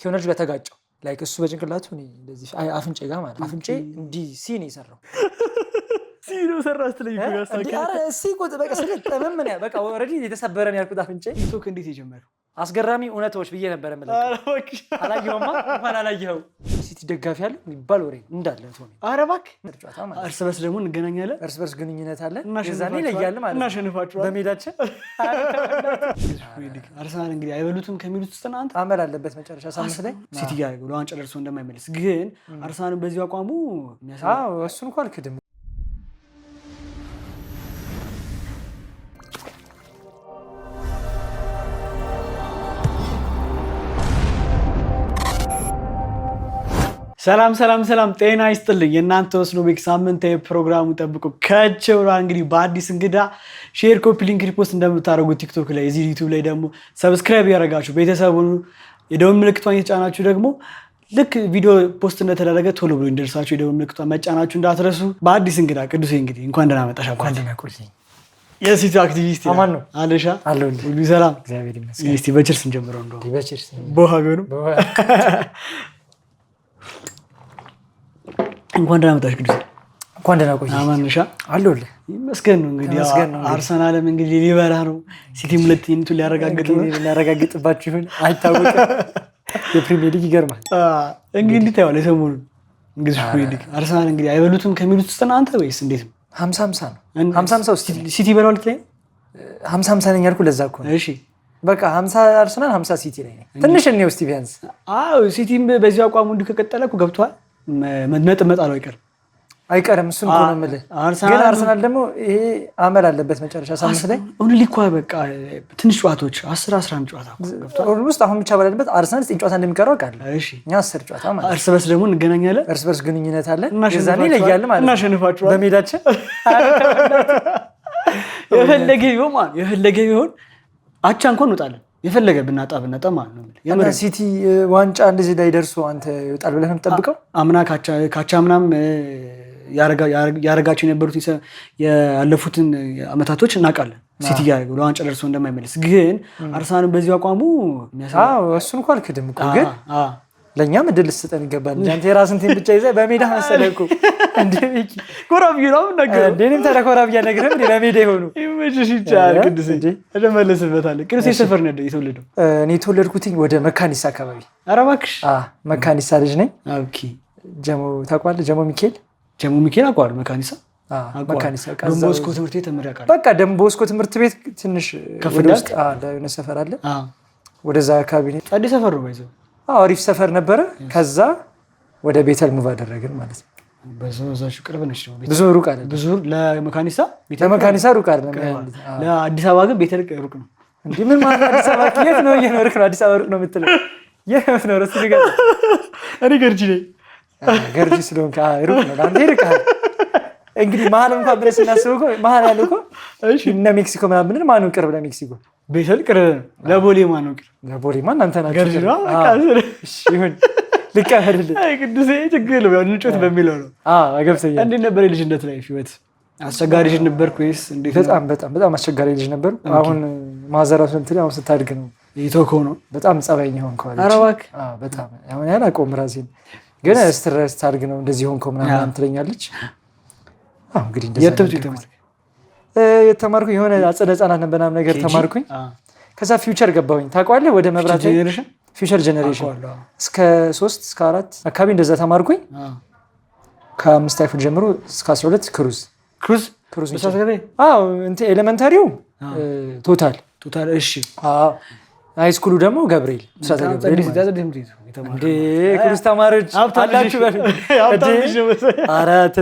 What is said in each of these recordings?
ከሆነች ጋር ተጋጨው ላይክ እሱ በጭንቅላቱ እኔ እንደዚህ አፍንጬ ጋር ማለት አፍንጬ እንዲህ ሲን ይሰራው ሲኖ ሰራስ ለይ እንዴ አረ ሲቆጥ በቃ ስለጠመም ምን ያ በቃ ኦሬዲ የተሰበረን ያልኩት አፍንጬ ቲክቶክ እንዴት የጀመረው አስገራሚ እውነቶች ብዬ ነበር ማለት አላየውማ እንኳን አላየው ሲቲ ደጋፊ ያለ የሚባል ወሬ እንዳለ ነው አረ እባክህ ጨዋታ ማለት እርስ በርስ ደግሞ እንገናኛለን እርስ በርስ ግንኙነት አለ የዛኔ ለያለ ማለት እናሸንፋቸዋለን በሜዳችን አርሰናል እንግዲህ አይበሉትም ከሚሉት ውስጥ አንተ አመል አለበት መጨረሻ ሳምንት ላይ ሲቲ ጋር ለዋንጫ ደርሶ እንደማይመለስ ግን አርሰናልን በዚህ አቋሙ አዎ እሱን እንኳን አልክድም ሰላም ጤና ይስጥልኝ የእናንተ ወስኖቤክ ሳምንታዊ ፕሮግራሙ ጠብቁ ከቸውራ እንግዲህ በአዲስ እንግዳ ሼር ኮፒ ሊንክ ሪፖስት እንደምታደርጉት ቲክቶክ ላይ እዚህ ዩቲዩብ ላይ ደግሞ ሰብስክራይብ ያደርጋችሁ ቤተሰቡን የደወል ምልክቷን የተጫናችሁ ደግሞ ልክ ቪዲዮ ፖስት እንደተደረገ ቶሎ ብሎ እንዲደርሳችሁ የደወል ምልክቷን መጫናችሁ እንዳትረሱ በአዲስ እንግዳ ቅዱሴ እንግዲህ እንኳን ደህና መጣሽ እንኳን ደህና ቆየኝ የሲቲ አክቲቪስት አማን ነው አለሻ አለሁልህ ሁሉ ሰላም እግዚአብሔር ይመስገን እስቲ በቸርስ እንጀምረው እንደው በቸርስ ቦሃ ቢሆንም እንኳን ደህና መጣሽ ቅዱስ እንኳን ደህና ቆየሽ አማንሻ አለሁልህ ይመስገን ነው እንግዲህ አርሰናልም እንግዲህ ሊበላ ነው ሲቲም ሁለተኛቱ ሊያረጋግጥባችሁ ይሁን አይታወቅም የፕሪሚየር ሊግ ይገርማል እንግዲህ እንዴት ታየዋለህ የሰሞኑን እንግዲህ ፕሪሚየር ሊግ አርሰናል እንግዲህ አይበሉትም ከሚሉት ውስጥ አንተ ወይስ እንዴት ነው 50-50 ነው 50-50 ሲቲ ይበላል ላይ 50-50 ነኝ ያልኩህ ለዛ እኮ ነው እሺ በቃ 50 አርሰናል 50 ሲቲ ላይ ትንሽ ነው እስቲ ቢያንስ አዎ ሲቲም በዚህ አቋሙ እንዲከቀጠለ እኮ ገብቷል መጥመጣለው አይቀርም እሱን እኮ ነው የምልህ ግን አርሰናል ደግሞ ይሄ አመል አለበት መጨረሻ ሳምንት ላይ ኦንሊ ሊኳ በቃ ትንሽ ጨዋታዎች 10-11 ጨዋታ ገብቷል ኦልሞስት አሁን ብቻ ባለበት አርሰናል 9 ጨዋታ እንደሚቀረው አውቃለሁ እሺ እኛ 10 ጨዋታ ማለት እርስ በርስ ደግሞ እንገናኛለን እርስ በርስ ግንኙነት አለ የዛኔ ለያለ ማለት እናሸንፋቸዋለን በሜዳችን የፈለገ ቢሆን አቻ እንኳን እንወጣለን የፈለገ ብናጣ ማለት ነው የምር ሲቲ ዋንጫ እንደዚህ ላይ ደርሶ አንተ ይወጣል ብለህ ነው የምትጠብቀው አምና ካቻ ምናም ያረጋቸው የነበሩት ያለፉትን አመታቶች እናውቃለን ሲቲ ጋር ለዋንጫ ደርሶ እንደማይመለስ ግን አርሰናልን በዚህ አቋሙ አዎ እሱን እንኳን አልክድም እኮ ግን ለኛም እድል ልትሰጠን ይገባል እንጂ አንተ የራስን ቲም ብቻ ይዘህ በሜዳ መሰለህ እኮ እንዴ ኮራብዩ ነው ነገር እንዴንም ተረኮራብያ ነገርም ለሜዳ ይሆኑ ይመችሽ ይቻላል ቅዱስ እንጂ እደመለስበታለሁ ቅዱስ የሰፈር ነው የተወለደው እኔ የተወለድኩት ወደ መካኒሳ አካባቢ ኧረ እባክሽ መካኒሳ ልጅ ነኝ ኦኬ ጀሞ ታውቃለህ ጀሞ ሚካኤል አውቃለሁ መካኒሳ ዶን ቦስኮ ትምህርት ቤት ተምሬ አውቃለሁ በቃ ዶን ቦስኮ ትምህርት ቤት ትንሽ ወደ ውስጥ ለሆነ ሰፈር አለ ወደዛ አካባቢ ነው አዲስ ሰፈር ነው ባይዘው አሪፍ ሰፈር ነበረ ከዛ ወደ ቤተል ሙቭ አደረግን ማለት ነው በዛችሁ ቅርብ ነሽ ነው ብዙ ሩቅ አይደለም ብዙ ለመካኒሳ ሩቅ አይደለም ለአዲስ አበባ ግን ቤተል ሩቅ ነው እንዴ ምን ማለት አዲስ አበባ የት ነው እየኖርክ ነው አዲስ አበባ ሩቅ ነው የምትለው የት ነው ረስ ይገር እኔ ገርጂ ነኝ ገርጂ ስለሆንክ ሩቅ ነው አንተ ይርቃል እንግዲህ መሀል እንኳን ብለህ ስናስበው እኮ መሀል ያለው እኮ እሺ እነ ሜክሲኮ ምናምን ማን ነው ቅርብ ለሜክሲኮ ቤተል ቅርብ ለቦሌ ማን ነው ቅርብ ለቦሌ ማን አንተ ናችሁ ገርጂ ነው በቃ እሺ ይሁን ልቀበልልህ አይ ቅዱሴ ችግር ነው እንጮት በሚለው ነው አገብተኛ እንዴት ነበር ልጅነት ላይ ህይወት አስቸጋሪ ልጅ ነበርኩ ወይስ እንዴት በጣም አስቸጋሪ ልጅ ነበር አሁን ማዘራቱ እንትን አሁን ስታድግ ነው ይቶኮ ነው በጣም ጸባይኛ ሆንኩ አለች ኧረ እባክህ በጣም አሁን ያላቆም ራሴን ግን ስትረስ ታድግ ነው እንደዚህ ሆንኩ ምናምን ትለኛለች እንግዲህ እንደዛ የተማርኩኝ የሆነ አጸደ ህጻናት ምናምን ነገር ተማርኩኝ ከዛ ፊውቸር ገባሁኝ ታውቀዋለህ ወደ መብራት ጄኔሬሽን ፊውቸር ጄኔሬሽን እስከ 3 እስከ 4 አካባቢ እንደዛ ተማርኩኝ ከ5 ታይፍ ጀምሮ እስከ 12 ክሩዝ በሳሰከለ እንት ኤሌመንታሪው ቶታል እሺ ሃይ ስኩሉ ደግሞ ገብርኤል እንዴ ክሩዝ ተማሪዎች አላችሁ አራት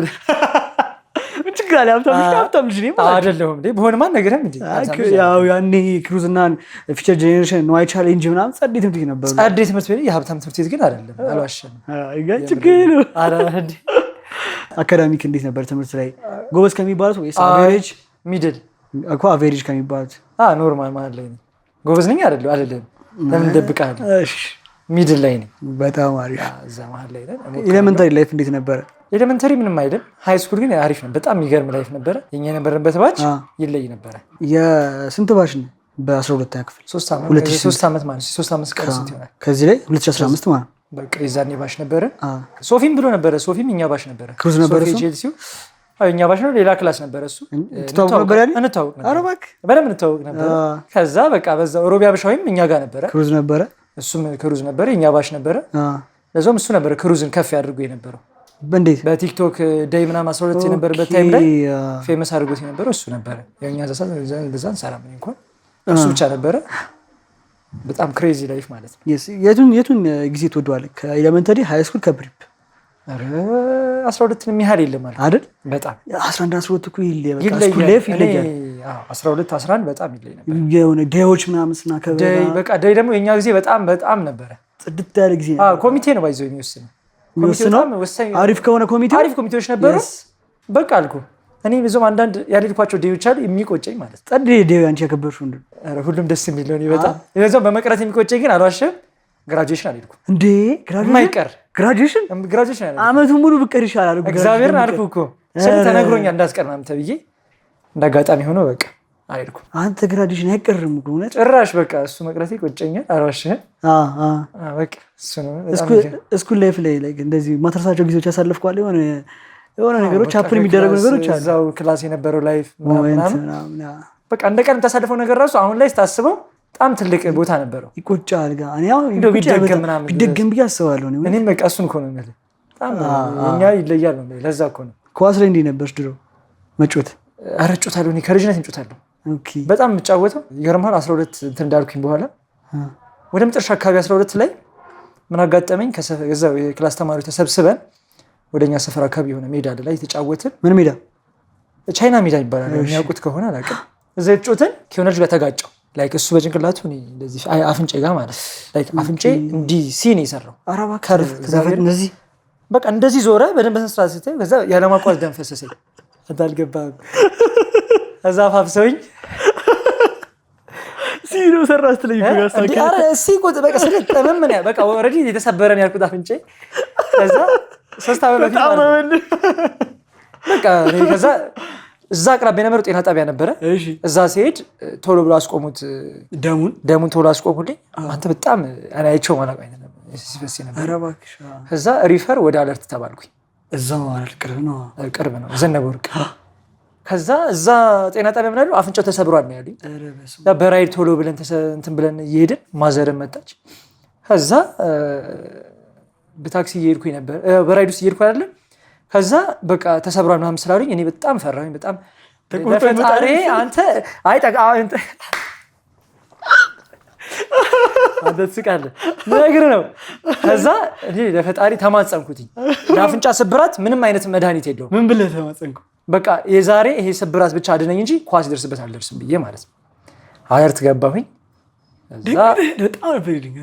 ችግር አለ ሀብታም ልጅ ነኝ አይደለሁም እንዴ በሆነማ ነገርም እንዴ ያው ያኔ ክሩዝና ፊቸር ጄኔሬሽን ነው ቻሌንጅ ምናምን ጸዴት ትምህርት ቤት ነበር ጸዴት ትምህርት ቤት የሀብታም ትምህርት ቤት ግን አይደለም አልዋሸንም ችግር እንዴ አካዳሚክ እንዴት ነበር ትምህርት ላይ ጎበዝ ከሚባሉት ወይስ አቨሬጅ ሚድል እኮ አቨሬጅ ከሚባሉት ኖርማል ማለት ላይ ጎበዝ ነኝ አይደለም ለምን ደብቃለህ እሺ ሚድል ላይ ነኝ በጣም አሪፍ እዛ መሀል ላይ ነኝ ኤሌመንታሪ ላይፍ እንዴት ነበር ኤሌመንታሪ ምንም አይደለም ሃይ ስኩል ግን አሪፍ ነው በጣም የሚገርም ላይፍ ነበር የኛ የነበረበት ባች ይለይ ነበር የስንት ባች ነው በ12 ክፍል 3 ዓመት ማለት 3 ዓመት ቀን ስንት ይሆናል? ከዚህ ላይ 2015 ማለት በቃ የዛኔ ባሽ ነበረ። ሶፊም ብሎ ነበረ። ሶፊም እኛ ባሽ ነበረ። ክሩዝ ነበረ እሱ ቼልሲው እኛ ባሽ ነው። ሌላ ክላስ ነበረ እሱ። እንተዋወቅ ነበር ያኔ እንተዋወቅ ነበር። ኧረ እባክህ በደምብ እንተዋወቅ ነበር። ከዛ በቃ በዛ ሮቢ አበሻዊም እኛ ጋር ነበረ። ክሩዝ ነበረ። እሱም ክሩዝ ነበረ። እኛ ባሽ ነበረ። ለዛውም እሱ ነበረ ክሩዝን ከፍ ያድርጎ የነበረው። እንዴት በቲክቶክ ዴይ ምናምን 12 የነበረበት ታይም ላይ ፌመስ አድርጎት የነበረው እሱ ነበረ። የኛ ዘሳ እንሰራም እንኳን እሱ ብቻ ነበረ። በጣም ክሬዚ ላይፍ ማለት ነው። የቱን ጊዜ ትወደዋለህ? ከኤሌመንተሪ ሃይ ስኩል ከፕሪፕ? አረ 12ን የሚያህል የለም ማለት አይደል? በጣም 11 12 እኮ ይለያል። 12 11 በጣም ይለይ ነበር። የሆነ ዴዎች ምናምን ስናከብር ዴይ በቃ ዴይ ደግሞ የኛ ጊዜ በጣም ነበረ። ጽድት ያለ ጊዜ አዎ ኮሚቴ ነው ባይዘው የሚወስነው። አሪፍ ከሆነ አሪፍ ኮሚቴዎች ነበሩ። በቃ አልኩ እኔ ብዙም አንዳንድ ያልሄድኳቸው ዴዎች አሉ የሚቆጨኝ ማለት ነው። ዴይ አንቺ ያከበርሽው እንዴ? አረ ሁሉም ደስ የሚል ነው። በጣም የዛው በመቅረት የሚቆጨኝ ግን አልዋሽም ግራጁዌሽን አልሄድኩም እንዴ? ግራጁዌሽን አመቱ ሙሉ ብቀር ይሻላል። እግዚአብሔርን አልኩህ እኮ ተነግሮኛል እንዳስቀር ምናምን ተብዬ እንዳጋጣሚ ሆኖ በቃ አልሄድኩም። አንተ ግራጁዌሽን አይቀርም እኮ እውነት ጭራሽ በቃ እሱ መቅረቴ ቆጨኛል። አልዋሽም። በቃ እሱ ነው። ስኩል ላይፍ ላይ እንደዚህ ማትረሳቸው ጊዜዎች ያሳለፍኳል። የሆነ ነገሮች አፕል የሚደረጉ ነገሮች አሉ። እዛው ክላስ የነበረው ላይፍ ምናምን በቃ እንደ ቀን የምታሳልፈው ነገር ራሱ አሁን ላይ ስታስበው በጣም ትልቅ ቦታ ነበረው። ይቆጫል ጋር እኔ አሁን ቢደገም ብዬ አስባለሁ። እኔም በቃ እሱን እኮ ነው የምልህ። በጣም እኛ ይለያል ነው። ለዛ እኮ ነው ኳስ ላይ እንዲህ ነበርሽ ድሮ መጮት? ኧረ እጮታለሁ። እኔ ከልጅነት እጮታለሁ በጣም የምጫወተው። ይገርምሃል 12 እንትን እንዳልኩኝ በኋላ ወደ መጨረሻ አካባቢ 12 ላይ ምን አጋጠመኝ? ከዛው የክላስ ተማሪዎች ተሰብስበን ወደኛ ሰፈር አካባቢ የሆነ ሜዳ አለ ላይ የተጫወትን። ምን ሜዳ? ቻይና ሜዳ ይባላል። የሚያውቁት ከሆነ አላውቅም። እዛ ጮትን ከሆነ ልጅ ጋር ተጋጨው። ላይክ እሱ በጭንቅላቱ እኔ እንደዚህ አፍንጬ ጋር ማለት ላይክ አፍንጬ እንዲህ ሲን የሰራው ከርቭ እንደዚህ በቃ እንደዚህ ዞረ በደንብ በስንት ሲታይ ከዛ ያለማቋረጥ ደም ፈሰሰኝ። አልገባም። እዛ አፋፍሰውኝ ሲኖ ሰራስ ትለኝ ይፈጋሳከ አረ ሲቆጥ በቃ ስለጠመም ምን ያ በቃ ኦሬዲ የተሰበረን ያልኩት አፍንጬ ከዛ 3 ዓመት በፊት በቃ ከዛ እዛ አቅራቢያ ነበር ጤና ጣቢያ ነበረ። እዛ ሲሄድ ቶሎ ብሎ አስቆሙት። ደሙን ቶሎ አስቆሙልኝ። አንተ በጣም አናይቸው ማለት ነው ሲፈስ ነበር። ኧረ እባክሽ። ከዛ ሪፈር ወደ አለርት ተባልኩኝ። እዛው ማለት ቅርብ ነው ዘነበ ወርቅ። ከዛ እዛ ጤና ጣቢያ ምን አሉ አፍንጫው ተሰብሯል ነው ያሉኝ። በራይድ ቶሎ ብለን እንትን ብለን እየሄድን ማዘረም መጣች። ከዛ በታክሲ እየሄድኩኝ ነበር በራይድ ውስጥ እየሄድኩ አይደለም። ከዛ በቃ ተሰብሯል ምናምን ስላሉኝ እኔ በጣም ፈራሁኝ። በጣም ለፈጣሪ አንተ አይጠቃ አንተ ትስቃለህ ነገር ነው። ከዛ እኔ ለፈጣሪ ተማጸንኩኝ። ለአፍንጫ ስብራት ምንም አይነት መድኃኒት የለውም። ምን ብለህ ተማጸንኩ? በቃ የዛሬ ይሄ ስብራት ብቻ አድነኝ እንጂ ኳስ ይደርስበት አልደርስም ብዬ ማለት ነው። አየርት ገባሁኝ።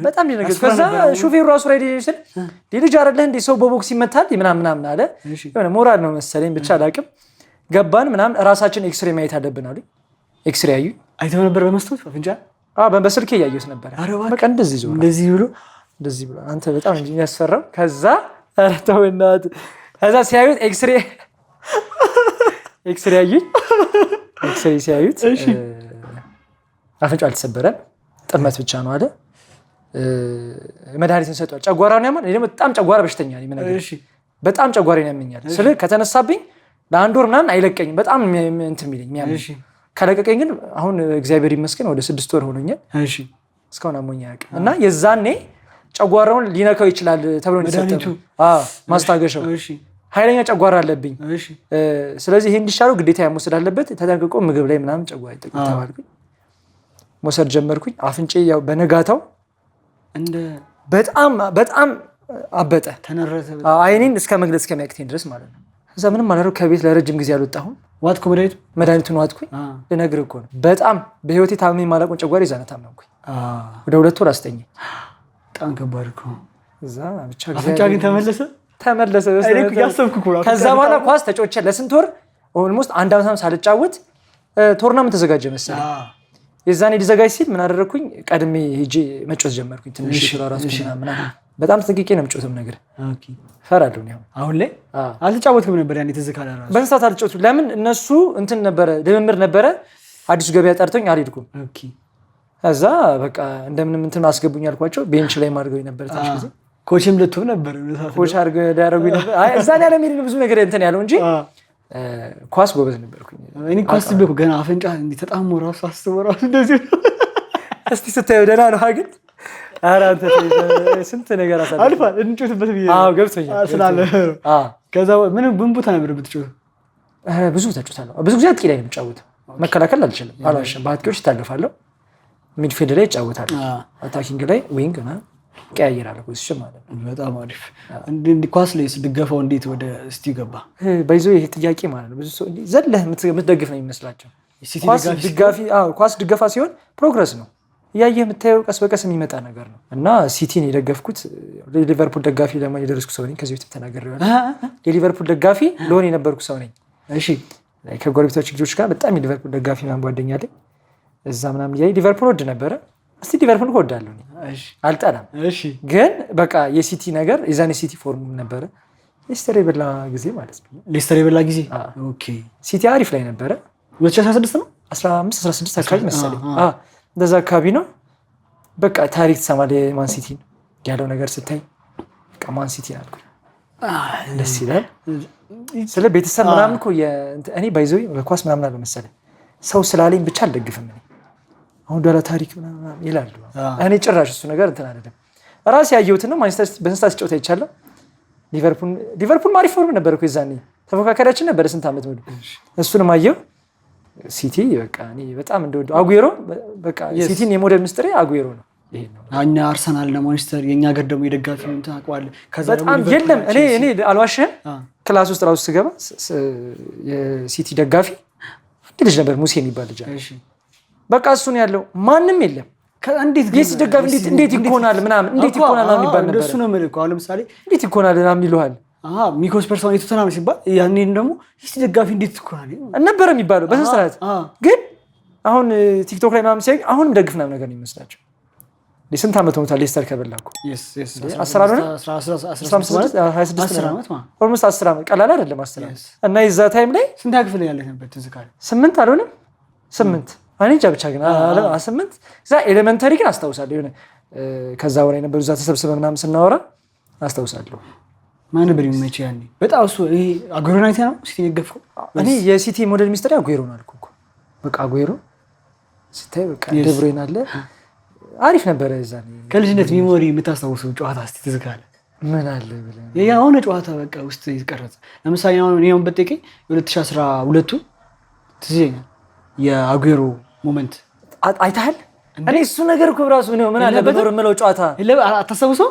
በጣም ደነገጥኩ። ከዛ ሹፌሩ ራሱ ራይድ ይስል ልጅ አይደለህ እንዴ ሰው በቦክስ ይመታል ምናምን አለ። የሆነ ሞራል ነው መሰለኝ ብቻ አላውቅም። ገባን ምናምን ራሳችን ኤክስሬ ማየት አለብን አሉኝ። ኤክስሬ አዩኝ። አይተው ነበር በመስታወት አፍንጫ? በስልኬ እያየሁት ነበር። በቃ እንደዚህ ዞር እንደዚህ ብሎ አንተ በጣም እንጂ የሚያስፈራው። ከዛ ኧረ ተው እናትህ። ከዛ ሲያዩት ኤክስሬ አዩኝ። ኤክስሬ ሲያዩት አፍንጫው አልተሰበረም ጥመት ብቻ ነው አለ። መድኃኒትን ሰጥቷል። ጨጓራ ነው ያማን። እኔ ደግሞ በጣም ጨጓራ በሽተኛ ነኝ። ምን ነገር በጣም ጨጓራ ያመኛል። ስለ ከተነሳብኝ ለአንድ ወር ምናምን አይለቀኝም። በጣም እንትን የሚለኝ የሚያመኝ ከለቀቀኝ ግን አሁን እግዚአብሔር ይመስገን ወደ 6 ወር ሆኖኛል። እስካሁን አሞኝ አያውቅም። እና የዛኔ ጨጓራውን ሊነካው ይችላል ተብሎ ነው የተሰጠው ማስታገሻው። ኃይለኛ ጨጓራ አለብኝ። ስለዚህ ይሄ እንዲሻለው ግዴታ መውሰድ አለበት። ተጠንቅቆ ምግብ ላይ ምናምን ጨጓራ ይጠቅም ተባልኩኝ። መውሰድ ጀመርኩኝ። አፍንጬ ያው በነጋታው በጣም አበጠ ተነረሰ። አይኔን እስከ መግለጽ እስከሚያቅተኝ ድረስ ማለት ነው። ከዛ ምንም አላደረኩ። ከቤት ለረጅም ጊዜ አልወጣሁም። ዋጥኩ መድኃኒቱን ዋጥኩኝ። ልነግርህ እኮ ነው በጣም በህይወቴ ታምሜ የማላውቀውን ጨጓራ ይዛና ታመምኩኝ። ወደ 2 ወር አስተኛኝ። በጣም ከባድ እኮ። እዛ ብቻ አፍንጫ ግን ተመለሰ። ከዛ በኋላ ኳስ ተጫውቼ ለስንት ወር ኦልሞስት 1 ዓመት ሳልጫወት ቶርናመንት ተዘጋጀ መሰለኝ። የዛኔ ሊዘጋጅ ሲል ምን አደረኩኝ? ቀድሜ ሄጄ መጮት ጀመርኩኝ። ትንሽ ስለራስኩኝ ምናምን በጣም ተጠንቅቄ ነው የምጮተው ነገር። ፈራለሁ ነው። አሁን ላይ አልተጫወትኩም ነበር ያኔ ትዝ ካለ ራሱ በእንስሳት አልጫወትኩም። ለምን እነሱ እንትን ነበረ ልምምድ ነበረ። አዲሱ ገበያ ጠርቶኝ አልሄድኩም። ከዛ በቃ እንደምንም እንትን አስገቡኝ አልኳቸው። ቤንች ላይ ማድርገው ነበር ታሽ ጊዜ ኮችም ልትሆን ነበር ኮች አድርገው ያደረጉኝ ነበር። አይ እዛ ላይ ለሚል ብዙ ነገር እንትን ያለው እንጂ ኳስ ጎበዝ ነበርኩኝ። እኔ ኳስ ትበኩ ገና አፍንጫ እንዴ ተጣሞ ራሱ አስበው ራሱ እንደዚህ እስቲ ስታየው ደህና ነው ግን ኧረ አንተ ስንት ነገር አልፋል እንጮትበት ብዬ አዎ ገብቶኛል ስላለ ከዛ ምን ቦታ ነበር ብትጮት? ብዙ ተጫውታለሁ። ብዙ ጊዜ አጥቂ ላይ ነው የምጫወተው። መከላከል አልችልም አልዋሽም። በአጥቂዎች ይታለፋለሁ። ሚድፊልድ ላይ እጫወታለሁ። አታኪንግ ላይ ዊንግ እና ቀያየራለሁ ፖዚሽን ማለት ነው። በጣም አሪፍ። እንዴ ኳስ ላይ ስትገፋው እንዴት ወደ ሲቲ ገባ? ባይዞ ይሄ ጥያቄ ማለት ነው ብዙ ሰው እንዴ ዘለህ የምትደግፍ ነው የሚመስላቸው። ኳስ ድጋፋ ሲሆን ፕሮግረስ ነው እያየህ የምታየው ቀስ በቀስ የሚመጣ ነገር ነው። እና ሲቲን የደገፍኩት ሊቨርፑል ደጋፊ ለማን የደረስኩ ሰው ነኝ። ከዚህ በፊት ተናግሬያለሁ። የሊቨርፑል ደጋፊ ለሆነ የነበርኩ ሰው ነኝ። እሺ ከጎረቤቶች ልጆች ጋር በጣም የሊቨርፑል ደጋፊ ምናምን ጓደኛ አለኝ። እዛ ምናምን እያየህ ሊቨርፑል ወድ ነበረ። እስቲ ሊቨርፑል እወዳለሁ አልጠላም። ግን በቃ የሲቲ ነገር የዛኔ ሲቲ ፎርም ነበረ። ሌስተር የበላ ጊዜ ማለት ነው። ሌስተር የበላ ጊዜ ኦኬ። ሲቲ አሪፍ ላይ ነበረ። 2016 ነው 15 16 አካባቢ መሰለኝ። እንደዛ አካባቢ ነው። በቃ ታሪክ ትሰማለህ የማን ሲቲ ያለው ነገር ስታይ በቃ ማን ሲቲ አልኩ። ደስ ይላል። ስለ ቤተሰብ ምናምን እኮ እኔ ባይዘው በኳስ ምናምን አለ መሰለኝ ሰው ስላለኝ ብቻ አልደግፍም። አሁን ዳላ ታሪክ ምናምን ይላሉ። እኔ ጭራሽ እሱ ነገር እንትን አይደለም። ራሴ ያየሁትን ነው። ማንቸስተር በስንት ሲጫወት አይቻለሁ። ሊቨርፑል ማሪፍ ፎርም ነበር እኮ የዛኔ ተፎካካሪያችን ነበር ስንት ዓመት ሙሉ። እሱንም አየሁ። ሲቲ በቃ እኔ በጣም እንደወደው አጉዌሮ በቃ ሲቲን የሞዴል ምስጢር አጉዌሮ ነው። ይሄ ነው እኛ አርሰናል ለማንቸስተር የኛ ሀገር ደግሞ የደጋፊ ነው ታውቀዋለህ። ከዛ በጣም የለም እኔ አልዋሽህም። ክላስ ውስጥ ራሱ ስገባ የሲቲ ደጋፊ አንድ ልጅ ነበር ሙሴ የሚባል ልጅ። እሺ በቃ እሱ ነው ያለው። ማንም የለም። እንዴት የሲቲ ደጋፊ እንዴት ይኮናል ምናምን እንዴት ይኮናል ምናምን ይባል ነበር። እሱ ነው መልኩ። አሁን ለምሳሌ እንዴት ይኮናል ምናምን ይሉሃል። ሚኮስ ፐርሶን የተተናም ሲባል ያኔን ደግሞ የሲቲ ደጋፊ እንዴት ይኮናል ነበር የሚባለው በስንት ሰዓት። ግን አሁን ቲክቶክ ላይ ምናምን ሲያይ አሁንም ደግፍ ምናምን ነገር ነው የሚመስላቸው። ስንት ዓመት ሆኖታል ሌስተር ከበላኩ? 10 ዓመት ቀላል አይደለም። 10 ዓመት እና የዛ ታይም ላይ ስንት ያክፍል ያለ ነበር ትዝ ካለ 8 አልሆነም 8 እኔ እንጃ ብቻ ግን 8 እዛ ኤሌመንተሪ ግን አስታውሳለሁ። የሆነ ከዛ ወራ ነበር እዛ ተሰብስበን ምናምን ስናወራ አስታውሳለሁ። ማን ነበር የሚመች ያኔ? በጣም እሱ ይሄ አጉዌሮ ናይት ነው ሲቲ የገፈው። እኔ የሲቲ ሞዴል ሚስተር አጉዌሮ ነው አልኩ እኮ በቃ አጉዌሮ ሲታይ በቃ ደብሬን አለ አሪፍ ነበር። እዛኔ ከልጅነት ሚሞሪ የምታስታውሰው ጨዋታ እስቲ ትዝ ካለ ምን አለ ብለህ የሆነ ጨዋታ በቃ ውስጥ የተቀረጸ ለምሳሌ አሁን እኔም በጠቂኝ 2012 ትዝ ይለኛል የአጉዌሮ ሞመንት አይተሃል? እኔ እሱ ነገር እኮ ራሱ ምን አለ በኖር የምለው ጨዋታ አታስታውሰው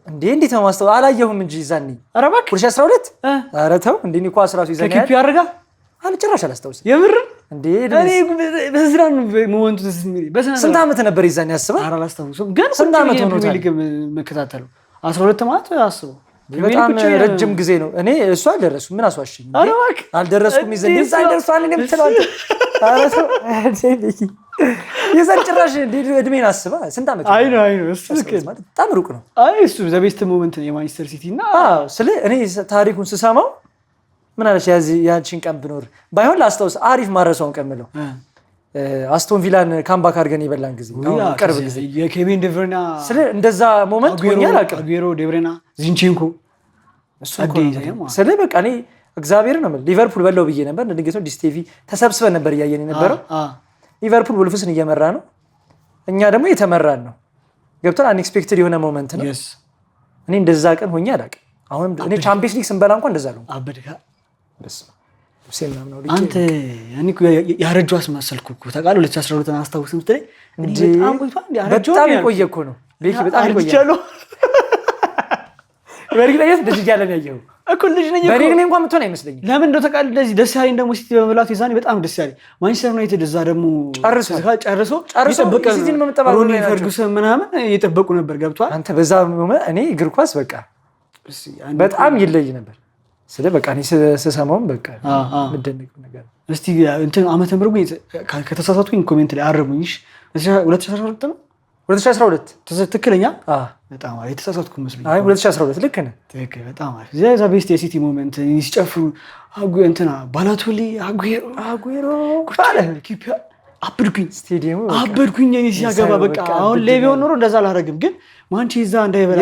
እንዴ? እንዴት ነው ማስተው? አላየሁም እንጂ ዛኔ 2012 ኧረ ተው እንዴ እኔ ኳስ ራሱ ይዘኛል ከኪፒ ያርጋ አልጨራሽ አላስታውስም የምር እንዴ። እኔ በስራን ሞመንቱ ስንት ዓመት ነበር ይዛኔ ያስባል? ኧረ አላስታውስም ግን ስንት ዓመት ሆኖታል መከታተሉ 12 ማለት አስበው በጣም ረጅም ጊዜ ነው። እኔ እሱ አልደረስኩም። ምን አስዋሽኝ? አልደረስኩም። ይዘን ይዛን ደርሷል እንዴ ምትለው አራሶ የዛን ጭራሽ እድሜን አስባ ስንት ዓመት አይ ነው እሱ በጣም ሩቅ ነው። አይ እሱ ዘቤስት ሞመንት የማንቸስተር ሲቲ እና ስለ እኔ ታሪኩን ስሰማው ምን አለሽ ያንቺን ቀን ብኖር ባይሆን ላስታውስ አሪፍ ማረሳውን ቀን ምለው አስቶን ቪላን ካምባክ አድርገን የበላን ጊዜ ቅርብ ጊዜ የኬቪን ዴብሬና ስለ እንደዛ ሞመንት ሆኛል። አጉዌሮ ዴብሬና ዚንቼንኮ እሱ ስለ በቃ እኔ እግዚአብሔር ነው ማለት ሊቨርፑል በለው ብዬ ነበር። እንደገና ዲስቲቪ ተሰብስበን ነበር እያየን የነበረው። ሊቨርፑል ወልፍስን እየመራ ነው፣ እኛ ደግሞ የተመራን ነው። ገብተን አንኤክስፔክትድ የሆነ ሞመንት ነው። እኔ እንደዛ ቀን ሆኜ አላውቅም። አሁን እኔ ቻምፒየንስ ሊግ ስንበላ እንኳን እንደዛ ነው አበድካ በስመ አንተ እኔ ያረጁ አስመሰልኩ እኮ ታውቃለህ። 2012 አስታውስም ትለኝ በጣም ቆይቷል። በጣም የቆየ እኮ ነው ቤኪ፣ በጣም የቆየ በርግጠኝነት ልጅ እያለ ነው ያየኸው እኮ ልጅ ነኝ እኮ በሬግኔ እንኳን የምትሆን አይመስለኝም። ለምን እንደው ታውቃለህ እንደዚህ ደስ ያለኝ ደግሞ ሲቲ በመብላቱ የዛኔ በጣም ደስ ያለኝ ማንቸስተር ዩናይትድ እዛ ደግሞ ጨርሶ ይጠብቅ ሲቲን መምጠባው ሮኒ ፈርጉሰን ምናምን እየጠበቁ ነበር። ገብቷል አንተ በዛ እኔ እግር ኳስ በቃ በጣም ይለይ ነበር። ስለ በቃ እኔ ስሰማውም በቃ ምደነቅ ነገር እስቲ እንትን ዓመተ ምህረት ከተሳሳትኩኝ ኮሜንት ላይ አረሙኝሽ። 2012 ነው 2012 ትክክለኛ? በጣም አሪፍ የተሳሳትኩ መስሎኝ። አይ 2012 ልክ ነህ። ትክክል በጣም አሪፍ። ዘዛ ቤስት የሲቲ ሞመንት ሲጨፍሩ እንትና ባላቶሊ አጉዌሮ ባለ አብድኩኝ ስቴዲየሙ አብድኩኝ እኔ ሲያገባ በቃ አሁን ላይ ቢሆን ኖሮ እንደዛ አላደርግም ግን ማንቼዛ እንዳይበላ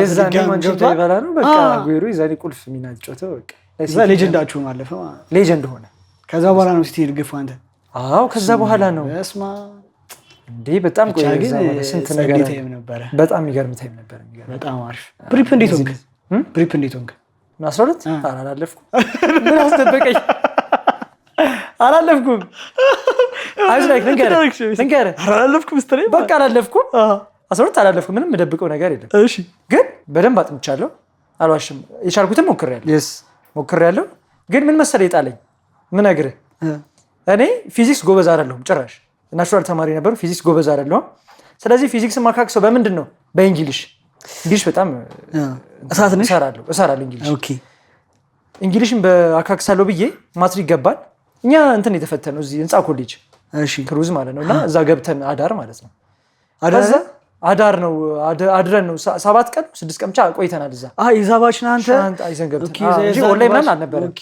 እንዳይበላ ነው በቃ አጉዌሮ የዛኔ ቁልፍ ሚና ተጫወተው በቃ እዛ ሌጀንዳችሁ አለፈ ሌጀንድ ሆነ ከዛ በኋላ ነው ሲቲ ግፍ አንተ አዎ ከዛ በኋላ ነው በስማ እንዴ በጣም ቆየ ግን ስንት ነገር ነበር በጣም የሚገርም ታይም ነበር በጣም አሪፍ ፕሪፕ እንዴት ሆንክ ፕሪፕ እንዴት ሆንክ 12 አላለፍኩም ምን አስደበቀኝ አላለፍኩም አይዝላይክ ንገር አላለፍኩም ስትለኝ በቃ አላለፍኩም 12 አላለፍኩም ምንም የምደብቀው ነገር የለም እሺ ግን በደንብ አጥንቻለሁ አልዋሽም የቻልኩትን ሞክሬያለሁ ግን ምን መሰለህ የጣለኝ ምን ነግርህ እኔ ፊዚክስ ጎበዝ አይደለሁም ጭራሽ ናቹራል ተማሪ ነበርኩ ፊዚክስ ጎበዝ አይደለሁም ስለዚህ ፊዚክስ ማካክሰው በምንድን ነው በእንግሊሽ በጣም እሰራለሁ እንግሊሽ እንግሊሽን በአካክሳለሁ ብዬ ማትሪክ ገባን እኛ እንትን የተፈተነው እዚህ ህንፃ ኮሌጅ ክሩዝ ማለት ነው እና እዛ ገብተን አዳር ማለት ነው አዳር ነው አድረን ነው 7 ቀን 6 ቀን ብቻ ቆይተናል እዛ ይዛባችን አንተ አይዘን ገብተን እንጂ ኦንላይን ምናምን አልነበረም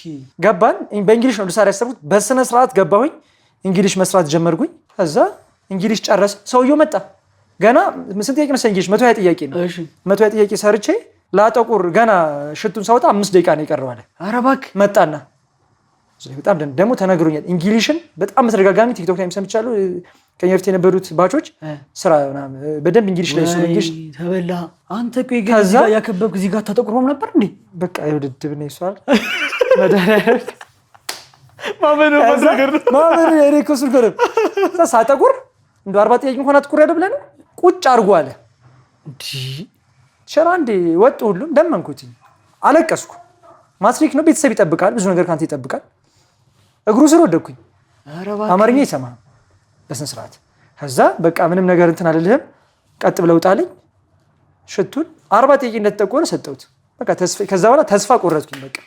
ገባን በእንግሊሽ ነው ልሰራ ያሰብኩት በስነ ስርዓት ገባሁኝ እንግሊሽ መስራት ጀመርኩኝ ከዛ እንግሊሽ ጨረሰ ሰውየው መጣ ገና ስንት ጥያቄ መሰለኝ እንግሊሽ 120 ጥያቄ ነው 120 ጥያቄ ሰርቼ ላጠቁር ገና ሽቱን ሳወጣ 5 ደቂቃ ነው የቀረው አለ ኧረ እባክህ መጣና በጣም ደግሞ ተነግሮኛል እንግሊሽን በጣም በተደጋጋሚ ቲክቶክ ላይ ሰምቻለሁ ከኛ በፊት የነበሩት ባቾች ስራ በደንብ እንግሊሽ ላይ እንግሊሽ ተበላ አንተ ቆይ ግን እዚህ ጋር ያከበብክ እዚህ ጋር ተጠቁሮም ነበር እንዴ በቃ ይወድድብ ነው ይሷል ማመን ሬኮሱል ገረብ ሳጠቁር እንደ 40 ጥያቄ እንኳን አጥቁር ያለ ብለህ ነው ቁጭ አድርጎ አለ እንዴ ሸራ እንዴ ወጥ ሁሉም ደመንኩት አለቀስኩ ማትሪክ ነው ቤተሰብ ይጠብቃል ብዙ ነገር ካንተ ይጠብቃል እግሩ ስር ወደኩኝ አማርኛ ይሰማ በስነ ስርዓት ከዛ በቃ ምንም ነገር እንትን አልልህም ቀጥ ብለው ጣለኝ ሽቱን 40 ጥያቄ እንደተጠቆረ ሰጠሁት በቃ ከዛ በኋላ ተስፋ ቆረጥኩኝ በቃ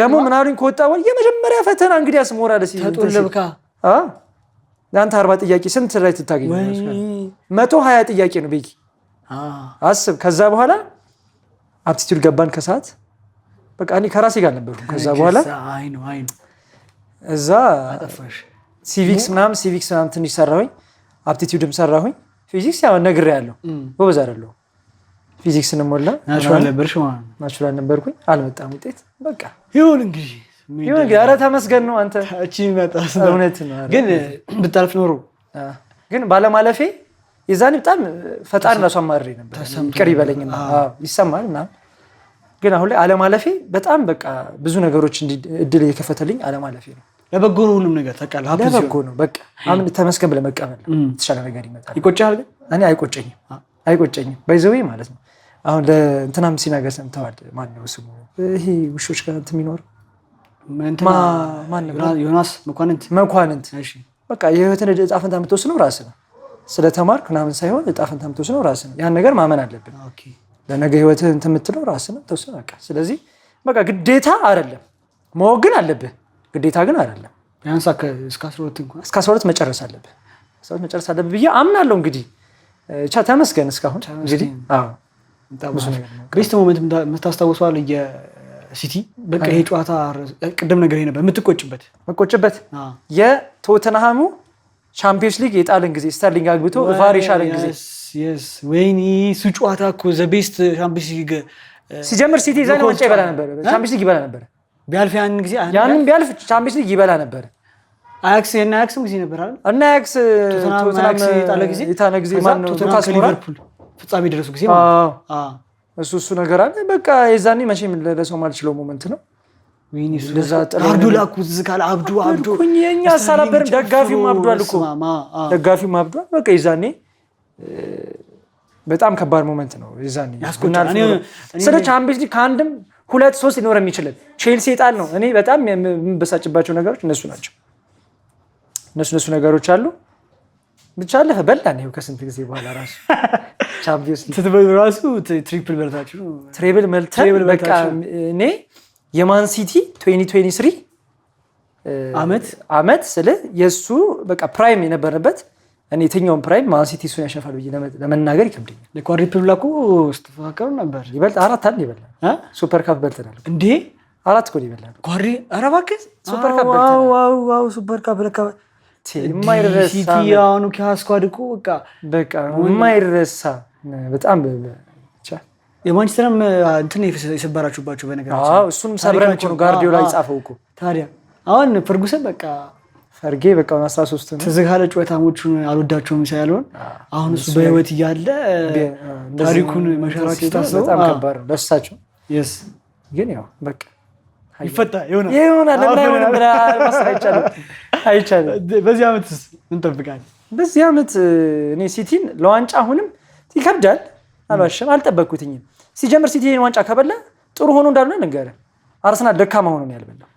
ደግሞ ምን አሉኝ ከወጣ በኋላ የመጀመሪያ ፈተና እንግዲህ አስሞራለ ተጦለብካ ለአንተ 40 ጥያቄ ስንት ላይ ትታገኛለህ 120 ጥያቄ ነው ቤኪ አስብ ከዛ በኋላ አፕቲቲዩድ ገባን ከሰዓት በቃ እኔ ከራሴ ጋር ነበርኩ ከዛ በኋላ አይኑ እዛ አጠፋሽ ሲቪክስ ምናምን ትንሽ ሰራሁኝ አፕቲቲዩድም ሰራሁኝ ፊዚክስ ያው ነግሬያለሁ ጎበዝ አይደለሁ ፊዚክስን ሞላ ናቹራል ነበርኩኝ አልመጣም ውጤት በቃ ይሁን እንግዲህ ኧረ ተመስገን ነው አንተ እቺ መጣስ እውነት ነው ግን ብታልፍ ኖሮ ግን ባለማለፌ የዛኔ በጣም ፈጣን ራሱ አማርሬ ነበር ቅሪ በለኝና ይሰማል እና ግን አሁን ላይ አለማለፌ በጣም በቃ ብዙ ነገሮች እድል የከፈተልኝ አለማለፌ ነው ለበጎ ነው ሁሉም ነገር ተቃለ ሀብት ለበጎ ነው በቃ አሁን ተመስገን ብለህ መቀበል ተሻለ ነገር ይመጣል ይቆጫል ግን እኔ አይቆጨኝም ባይዘው ማለት ነው አሁን ለእንትናም ሲናገር ሰምተዋል ማን ነው ስሙ ይሄ ውሾች ጋር እንትን የሚኖር ማን ነው ዮናስ መኳንንት እሺ በቃ የህይወትን ዕጣ ፈንታ የምትወስነው ራስህ ነው ስለተማርክ ምናምን ሳይሆን ዕጣ ፈንታ የምትወስነው ራስህ ነው ያን ነገር ማመን አለብን ኦኬ ለነገ ህይወትህ እንትን የምትለው ራስህ ነው ተወሰነ በቃ ስለዚህ በቃ ግዴታ አይደለም ማወቅ ግን አለብህ ግዴታ ግን አይደለም ቢያንስ እስከ 12 መጨረስ አለብህ ብዬ አምናለሁ እንግዲህ ተመስገን እስካሁን እንግዲህ አዎ ቤስት ሞመንት የምታስታውሰዋል የሲቲ በቃ ይሄ ጨዋታ ቅድም ነገር ነበር መቆጭበት የቶተንሃሙ ቻምፒየንስ ሊግ የጣልን ጊዜ ስተርሊንግ አግብቶ ቫር የሻለን ጊዜ ወይኔ እሱ ጨዋታ እኮ ዘ ቤስት ቻምፒየንስ ሊግ ሲጀምር ሲቲ ዛሬ ዋንጫ ይበላ ነበር ቻምፒየንስ ሊግ ይበላ ነበር ቢያልፍ ያንን ቢያልፍ ቻምፒየንስ ሊግ ይበላ ነበር አያክስም ጊዜ ነበር አይደል እና አያክስ ቶተንሃም የጣለ ጊዜ ማን ነው ሉካስ ሊቨርፑል ፍጻሜ ደረሱ ጊዜ ማለት እሱ ነገር አለ በቃ የዛኔ መቼም ለሰው ማልችለው ሞመንት ነው ወይኔ አብዱ ላኩት ዝካለ አብዱ ኩኝኛ ሰላበርም ደጋፊውም አብዷል እኮ ደጋፊውም አብዷል በቃ የዛኔ በጣም ከባድ ሞመንት ነው የዛኔ ስለ ቻምፒየንስ ሊግ ከአንድም 2-3 ሊኖር የሚችላል ቼልሲ የጣል ነው እኔ በጣም የምበሳጭባቸው ነገሮች እነሱ ናቸው እነሱ ነገሮች አሉ ብቻ አለፈ በላን ይኸው ከስንት ጊዜ በኋላ ራሱ ቻምፒየንስ ሊግ ትትበሉ ራሱ ትሪፕል በልታችሁ ትሪፕል መልተን በቃ እኔ የማን ሲቲ 2023 አመት ስለ የሱ በቃ ፕራይም የነበረበት እኔ የትኛውን ፕራይም ማን ሲቲ እሱን ያሸንፋል ብዬ ለመናገር ይከብደኛል ለኳድሪፕል ብላኩ ስተፋከሩ ነበር ይበልጥ 4 አይደል ይበልጣል ሱፐር ካፕ በልተናል እንዴ 4 እኮ ይበልጣል ኳድሪ ኧረ እባክህ ሱፐር ካፕ በልተናል ዋው ሱፐር ካፕ ለካ የማይረሳ ሲቲ አሁን ከስኳድ እኮ በቃ የማይረሳ በጣም ብቻ የማንቸስተርም እንትን የሰበራችሁባቸው በነገራችን አዎ እሱንም ሰብረን እኮ ነው ጋርዲዮላ ይጻፈው እኮ ታዲያ አሁን ፈርጉሰን በቃ ፈርጌ በቃ 13 ነው ተዘጋለ ጨዋታዎቹን አልወዳቸውም ሳይሆን አሁን እሱ በህይወት እያለ ታሪኩን መሸራችሁ ታስበው በጣም ከባድ ነው ለእሳቸው yes ግን ያው በቃ ይፈታ ይሆናል ለምን አይሆንም ብላ አይቻልም በዚህ ዓመትስ ምን ጠብቃለህ በዚህ ዓመት እኔ ሲቲን ለዋንጫ አሁንም ይከብዳል አልዋሽም አልጠበቅኩትኝም ሲጀምር ሲቲ ይሄን ዋንጫ ከበላ ጥሩ ሆኖ እንዳልሆነ ነገር አርሰናል ደካማ ሆኖ ነው ያልበላው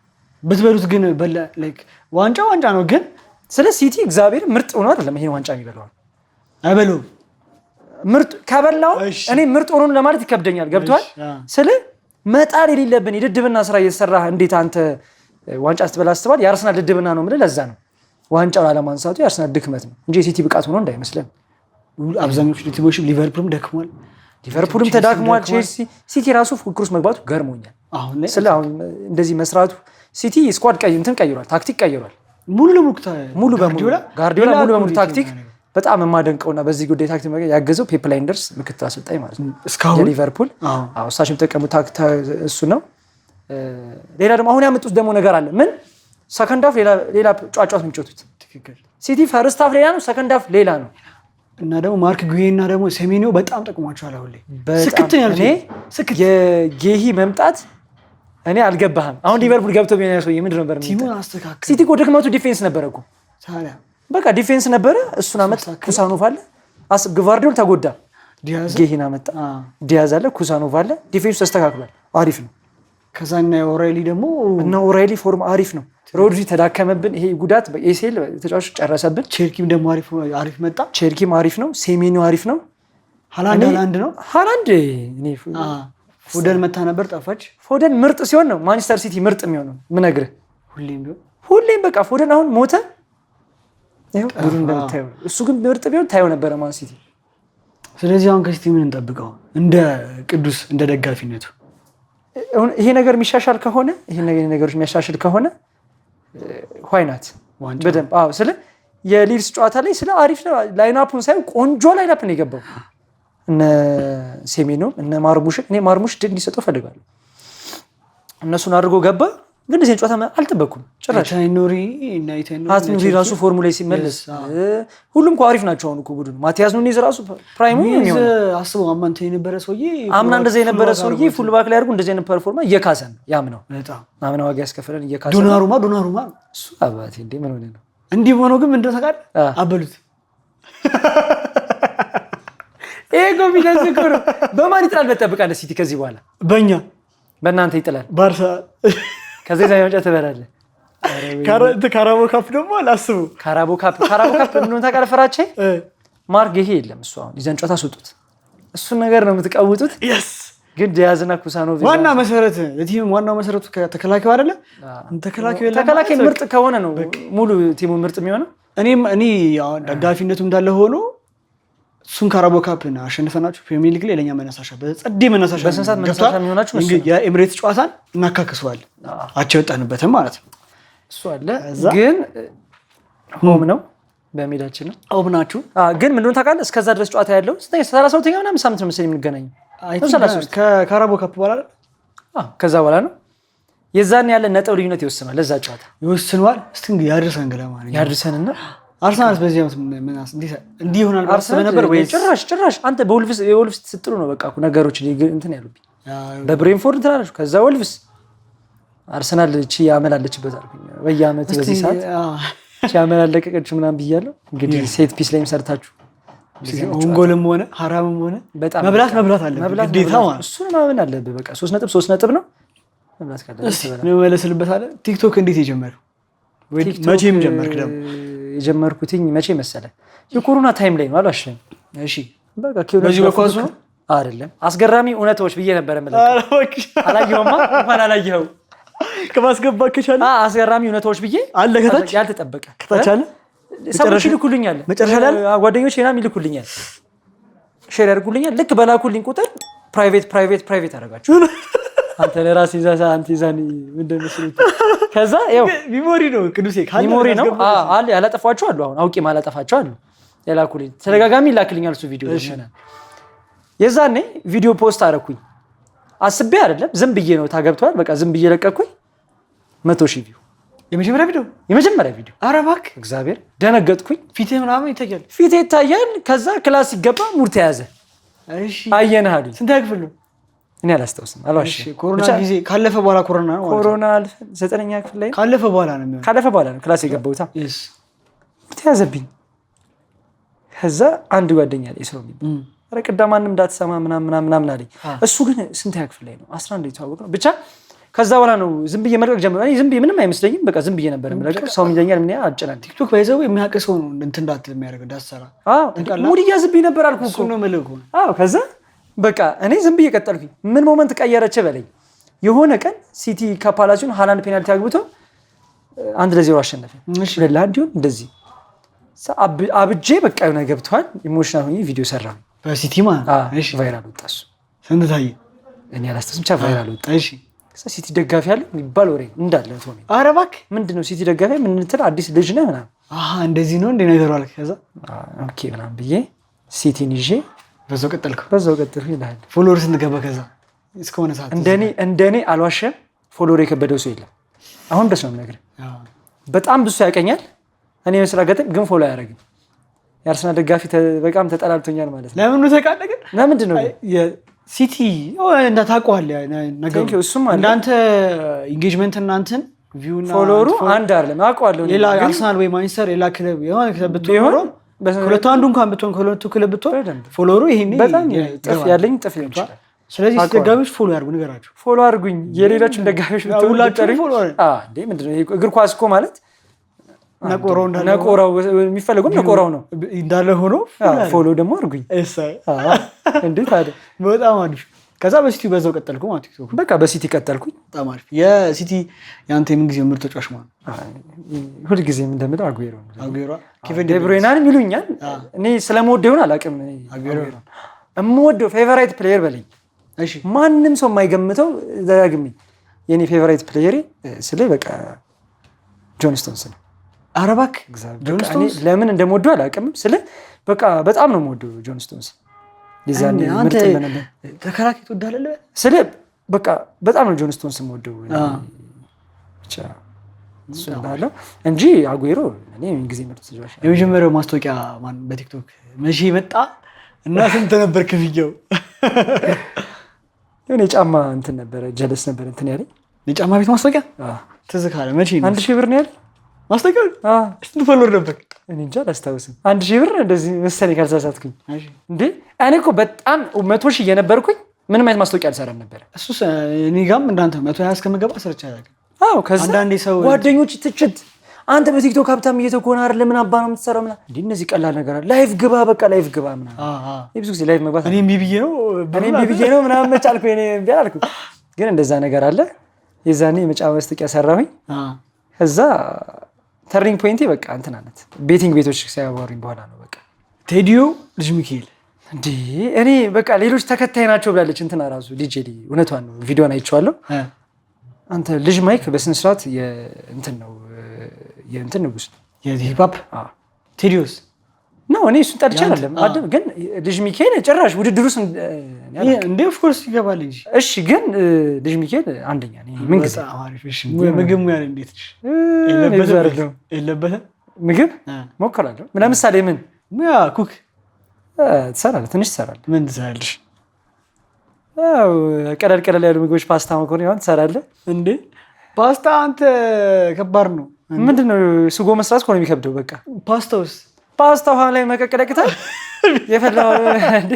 ብትበሉት ግን በላ ላይክ ዋንጫ ነው ግን ስለ ሲቲ እግዚአብሔር ምርጥ ሆኖ አይደለም ይሄን ዋንጫ የሚበላው አይበሉም ምርጥ ከበላው እኔ ምርጥ ሆኖ ለማለት ይከብደኛል ገብቷል ስለ መጣል የሌለብን የድድብና ስራ እየሰራህ እንዴት አንተ ዋንጫ ስትበላ አስባል የአርሰናል ድድብና ነው ማለት ለዛ ነው ዋንጫው አለማንሳቱ የአርሰናል ድክመት ነው እንጂ ሲቲ ብቃት ሆኖ እንዳይመስለን አብዛኞቹ ቲሞች ሊቨርፑልም ደክሟል ሊቨርፑልም ተዳክሟል ቼልሲ ሲቲ ራሱ ፉክክር ውስጥ መግባቱ ገርሞኛል አሁን እንደዚህ መስራቱ ሲቲ ስኳድ ቀይሯል ታክቲክ ቀይሯል ሙሉ በሙሉ ጋርዲዮላ ሙሉ በሙሉ ታክቲክ በጣም የማደንቀውና በዚህ ጉዳይ ታክቲክ ያገዘው ፔፕ ላይንደርስ ምክትል አሰልጣኝ ማለት ነው እስካሁን ሊቨርፑል እሳቸው ተቀምጡ እሱ ነው ሌላ ደግሞ አሁን ያመጡት ደግሞ ነገር አለ ምን ሰከንድ ሃፍ ሌላ ጫጫት ነው የሚጫወቱት ትክክል ሲቲ ፈርስት ሃፍ ሌላ ነው ሰከንድ ሃፍ ሌላ ነው እና ደግሞ ማርክ ጉዬና ደግሞ ሴሜኒዮ በጣም ጠቅሟቸዋል አሁን ላይ ስክትን ያሉት የጌሂ መምጣት እኔ አልገባህም አሁን ሊቨርፑል ገብቶ ቢያነሳው ምንድን ነበር ቲሙን አስተካክል ሲቲ እኮ ድክመቱ ዲፌንስ ነበር እኮ ታዲያ በቃ ዲፌንስ ነበር እሱን አመጣ ኩሳኖቭ አለ ግቫርዲዮል ተጎዳ ጌሂን አመጣ ዲያዝ አለ ኩሳኖቭ አለ ዲፌንሱ ተስተካክሏል አሪፍ ነው ከዛና ኦራይሊ ደግሞ እና ኦራይሊ ፎርም አሪፍ ነው ሮድሪ ተዳከመብን ይሄ ጉዳት በኤሲኤል ተጫዋች ጨረሰብን ቼልኪም ደግሞ አሪፍ መጣ ቼልኪም አሪፍ ነው ሴሜኒዮ አሪፍ ነው ሃላንድ ነው ሃላንድ እኔ ፎደን መታ ነበር ጠፋች ፎደን ምርጥ ሲሆን ነው ማንቸስተር ሲቲ ምርጥ የሚሆነው ምነግርህ ሁሌም በቃ ፎደን አሁን ሞተ ይሄው ቡድን እንደምታየው እሱ ግን ምርጥ ቢሆን ታየው ነበር ማን ሲቲ ስለዚህ አሁን ከሲቲ ምን እንጠብቀው እንደ ቅዱስ እንደ ደጋፊነቱ ይሄ ነገር የሚሻሻል ከሆነ ይሄ ነገሮች የሚያሻሽል ከሆነ ዋይናት በደንብ ስለ የሊድስ ጨዋታ ላይ ስለ አሪፍ ላይናፑን ሳይሆን ቆንጆ ላይናፕ ነው የገባው እነ ሴሜኖ እነ ማርሙሽ ድል ሊሰጠው ፈልጋለሁ እነሱን አድርጎ ገባ ግን እዚህ ጨዋታ አልጠበኩም ጭራሽ አትኑሪ ራሱ ፎርሙላ ሲመለስ ሁሉም እኮ አሪፍ ናቸው አሁን እኮ ቡድኑ ማቲያስ ኑኔዝ ራሱ ፕራይሙ ነው አስበው አማንተ የነበረ ሰውዬ አምና እንደዚህ የነበረ ሰውዬ ፉል ባክ ላይ አድርጎ እንደዚህ አይነት ፐርፎርማንስ እየካሰን ያምነው በጣም አምና ዋጋ ያስከፈለን እየካሰን ዶናሩማ እሱ አባቴ እንዴ ምን ሆነ ነው እንዲህ ሆኖ ግን ምንድነው ታውቃለህ አበሉት ኮንፊደንስ እኮ ነው በማን ይጥላል በተጠብቃለህ ሲቲ ከዚህ በኋላ በእናንተ ይጥላል ባርሳ ከዚህ ላይ ወንጫ ተበራለህ ካራቦ ካፕ ደግሞ አላስቡ ካራቦ ካፕ ምንድነው ታውቃለህ ፈራቼ ማርክ ይሄ የለም እሱ አሁን ይዘን ጨዋታ ሰጡት እሱን ነገር ነው የምትቀውጡት ግን ዲያዝና ኩሳኖቭ ዋና መሰረት ለቲም ዋናው መሰረቱ ተከላካዩ አይደለ ተከላካይ ምርጥ ከሆነ ነው ሙሉ ቲሙ ምርጥ የሚሆነው እኔ ደጋፊነቱ እንዳለ ሆኖ እሱን ካራቦ ካፕን አሸንፈናችሁ ፕሪሚየር ሊግ ላይ ለኛ መነሳሻ በጸዴ መነሳሻ በሰንሳት መነሳሻ የሚሆናችሁ እሱ የኤምሬትስ ጨዋታን እናካክሰዋል አቸው ወጣንበትም ማለት ነው እሱ አለ ግን ሆም ነው በሜዳችን ነው ሆም ናችሁ ግን ምንድነው ታውቃለህ እስከዛ ድረስ ጨዋታ ያለው 32ኛ ምናምን ሳምንት ነው መሰለኝ የምንገናኘው ከካራቦ ካፕ በኋላ ከዛ በኋላ ነው የዛን ያለ ነጥብ ልዩነት ይወስናል ለዛ ጨዋታ ይወስናል እስቲ ያድርሰን ገለማን ያድርሰንና አርሰናል በዚህ ዓመት እንዲህ ይሆናል አርሰናል ነበር ወይ ጭራሽ አንተ በወልፍስ ስትጥሉ ነው በቃ ነገሮች እንትን ያሉብኝ በብሬንፎርድ እንትን አላችሁ ከዛ ወልፍስ አርሰናል እቺ ያመላለችበት አልኩኝ በየዓመቱ በዚህ ሰዓት እቺ ያመላለቀቀች ምናምን ብያለሁ እንግዲህ ሴት ፒስ ላይም ሰርታችሁ ጎልም ሆነ ሐራምም ሆነ መብላት አለ ግዴታ ማለት እሱን ማመን አለብህ በቃ 3 ነጥብ ነው መብላት ካለ ነው መለስልበት አለ ቲክቶክ እንዴት የጀመረው ወይ መቼም ጀመርክ ደግሞ የጀመርኩትኝ መቼ መሰለ የኮሮና ታይም ላይ ነው አልዋሽም እሺ በቃ በዚህ በኳሱ ነው አይደለም አስገራሚ እውነቶች ብዬ ነበር ማለት አላየውማ እንኳን አላየው ከማስገባት ከቻለ አስገራሚ እውነቶች ብዬ አለ ከታች ያልተጠበቀ ከታች አለ ሰዎች ይልኩልኛል መጨረሻ ላይ ጓደኞቼ ናም ይልኩልኛል ሼር ያርጉልኛል ልክ በላኩልኝ ቁጥር ፕራይቬት አደረጋችሁ አንተ ለራስህ ይዛ አንተ ይዛኒ ምንድን ነው ስሉት ከዛ ያው ሚሞሪ ነው ቅዱሴ ሚሞሪ ነው አለ ያላጠፋቸው አሉ አሁን አውቄ ማላጠፋቸው አሉ የላኩልኝ ተደጋጋሚ ይላክልኛል እሱ ቪዲዮ ይሆናል የዛኔ ቪዲዮ ፖስት አደረኩኝ አስቤ አይደለም ዝም ብዬ ነው ታገብቷል በቃ ዝም ብዬ ለቀኩኝ 100,000 ቪው የመጀመሪያ ቪዲዮ ኧረ እባክህ እግዚአብሔር ደነገጥኩኝ ፊቴ ምናምን ይታያል ፊቴ ይታያል ከዛ ክላስ ሲገባ ሙድ ተያዘ እሺ አየነህ አይደል ስንት ያክፍል ነው እኔ አላስታውስም አልዋሽ ኮሮና ጊዜ ካለፈ በኋላ ኮሮና ነው ኮሮና 9ኛ ክፍል ላይ ካለፈ በኋላ ነው የሚሆነው ካለፈ በኋላ ነው ክላስ የገባሁት እሺ ተያዘብኝ ከዛ አንድ ጓደኛ ላይ ሰው የሚባል ኧረ ቅዳማንም እንዳትሰማ ምናምን አለኝ እሱ ግን ስንት ያክፍል ላይ ነው 11 ይተዋወቅ ነው ብቻ ከዛ በኋላ ነው ዝም ብዬ መልቀቅ ጀመረ እኔ ዝም ብዬ ምንም አይመስለኝም በቃ ዝም ብዬ ነበር መልቀቅ ሰው ይለኛል ምን አጨናንቅ ቲክቶክ ባይዘው የሚያቀሰው ነው እንትን እንዳትል የሚያደርግ እንዳትሰራ ሙድ ይያዝብኝ ነበር አልኩህ እኮ ነው መልኩ ከዛ በቃ እኔ ዝም ብዬ ቀጠልኩኝ ምን ሞመንት ቀየረች በለኝ የሆነ ቀን ሲቲ ካፓላሲዮን ሃላንድ ፔናልቲ አግብቶ 1-0 አሸነፈ እሺ ለላንዲዮ እንደዚህ አብጄ በቃ የሆነ ገብቷል ኢሞሽናል ሆኜ ቪዲዮ ሰራሁ በሲቲ ማን እሺ ቫይራል ወጣሱ ስንት ታየ እኔ አላስተስም ብቻ ቫይራል ወጣ እሺ ሲቲ ደጋፊ ያለ የሚባል ወሬ እንዳለ ቶሚ ኧረ እባክህ ምንድነው ሲቲ ደጋፊ ምን እንትን አዲስ ልጅ ነህ ምናምን እንደዚህ ነው እንደ ነገሩ አልክ ከዛ ኦኬ ምናምን ብዬ ሲቲን ይዤ በዛው ቀጠልኩ ይላል ፎሎወርስ እንገባ ከዛ እስከሆነ ሰዓት እንደኔ አልዋሸም ፎሎወር የከበደው ሰው የለም አሁን ደስ ነው ነገር በጣም ብዙ ያቀኛል እኔ መስራገተም ግን ፎሎ አያረግም የአርሰናል ደጋፊ በቃም ተጠላልቶኛል ማለት ነው ለምን ነው ተቃደገ ለምንድን ነው ሲቲ እንደ ታውቀዋል ነገሩ እናንተ ኢንጌጅመንት እናንተን ቪው እና ፎሎወሩ አንድ አይደለም አውቀዋለሁ ሌላ አርሰናል ወይ ማንቸስተር ሌላ ክለብ የሆነ ክለብ ብትሆን ሁለቱ አንዱ እንኳን ብትሆን ከሁለቱ ክለብ ብትሆን ፎሎወሩ ይሄኔ በጣም ጥፍ ያለኝ ጥፍ ይችላል ስለዚህ ደጋፊዎች ፎሎ ያርጉ ንገራችሁ ፎሎ አርጉኝ የሌሎችን ደጋፊዎች ሁላችሁ ፎሎ እንዴ ምንድነው እግር ኳስ እኮ ማለት ነቆራው የሚፈልገው ነቆራው ነው እንዳለ ሆኖ ፎሎ ደግሞ አርጉኝ እሰይ እንዴት አይደል በጣም አሪፍ ከዛ በሲቲ በዛው ቀጠልኩ ማለት ቲክቶክ በቃ በሲቲ ቀጠልኩኝ በጣም አሪፍ የሲቲ ያንተ ምን ጊዜ ምርጥ ተጫዋች ማለት ሁሉ ጊዜም እንደምለው አጉዌሮ ኬቨን ዴ ብሩይናን ይሉኛል እኔ ስለምወደው ይሆን አላውቅም አጉዌሮ እምወደው ፌቨራይት ፕሌየር በለኝ እሺ ማንንም ሰው የማይገምተው ደጋግሜ የኔ ፌቨራይት ፕሌየር ስለ በቃ ጆን ስቶንስ ነው ኧረ እባክህ ጆን ስቶንስ ለምን እንደምወደው አላውቅም ስለ በቃ በጣም ነው የምወደው ጆን ስቶንስ ዲዛይን ምርጥ ነበር ተከራካሪ ትወዳለህ ስለ በቃ በጣም ነው ጆን ስቶንስ የምወደው ብቻ ስለባለው እንጂ አጉዌሮ እኔ ምን ጊዜ ምርጥ ተጫዋች የመጀመሪያው ማስታወቂያ ማን በቲክቶክ መቼ መጣ እና ስንት ነበር ክፍያው የኔ ጫማ እንትን ነበር ጀለስ ነበር እንትን ያለኝ የጫማ ቤት ማስታወቂያ ትዝ ካለ መቼ ነው 1000 ብር ነው ያለኝ ማስታወቂያ ስንት ፎሎወር ነበር እኔ እንጃ አላስታውስም 1000 ብር እንደዚህ መሰለኝ ካልተሳሳትኩኝ እንዴ እኔ እኮ በጣም 100,000 እየነበርኩኝ ምንም አይነት ማስታወቂያ አልሰራም ነበር እሱስ እኔ ጋርም እንዳንተ 120 እስከመገባ ሰርቻ ያደርግ ከዛ አንዳንዴ ሰው ጓደኞች ትችት አንተ በቲክቶክ ሀብታም እየተኮና አይደል ምን አባ ነው የምትሰራው ምናምን እንዴ እነዚህ ቀላል ነገር አለ ላይቭ ግባ በቃ ላይቭ ግባ ምናምን ብዙ ጊዜ ላይቭ መግባት እኔም ቢብዬ ነው ምናምን መቻልኩ እኔ ቢያልኩ ግን እንደዛ ነገር አለ የዛኔ የመጫወት ማስታወቂያ ሰራሁኝ ከዛ ተርኒንግ ፖይንቴ በቃ እንትን አለት ቤቲንግ ቤቶች ሲያወሩኝ በኋላ ነው በቃ ቴዲዮ ልጅ ሚካኤል እንዴ እኔ በቃ ሌሎች ተከታይ ናቸው ብላለች እንትና ራሱ ዲጄሊ እውነቷን ነው ቪዲዮን አይቼዋለሁ አንተ ልጅ ማይክ በስነ ስርዓት የእንትን ነው የእንትን ንጉስ ነው የሂፕ ሆፕ ቴዲዮስ ነው እኔ እሱን ጠልቼ አይደለም አደም ግን ልጅ ሚካኤል ጭራሽ ውድድሩስ እንዴ ኦፍ ኮርስ ይገባል እንጂ እሺ ግን ልጅ ሚካኤል አንደኛ ነኝ ምን ጊዜ አሪፍ እሺ ምግብ ሙያ እንዴት ነሽ የለበትም ምግብ ሞክራለሁ ለምሳሌ ምን ሙያ ኩክ ትሰራለህ ትንሽ ትሰራለህ ምን ትሰራለሽ ቀለል ያሉ ምግቦች ፓስታ መኮረኒ አሁን ትሰራለህ እንዴ ፓስታ አንተ ከባድ ነው ምንድነው ስጎ መስራት እኮ ነው የሚከብደው በቃ ፓስታ ውሃ ላይ መቀቀል ያቅታል የፈላው እንዴ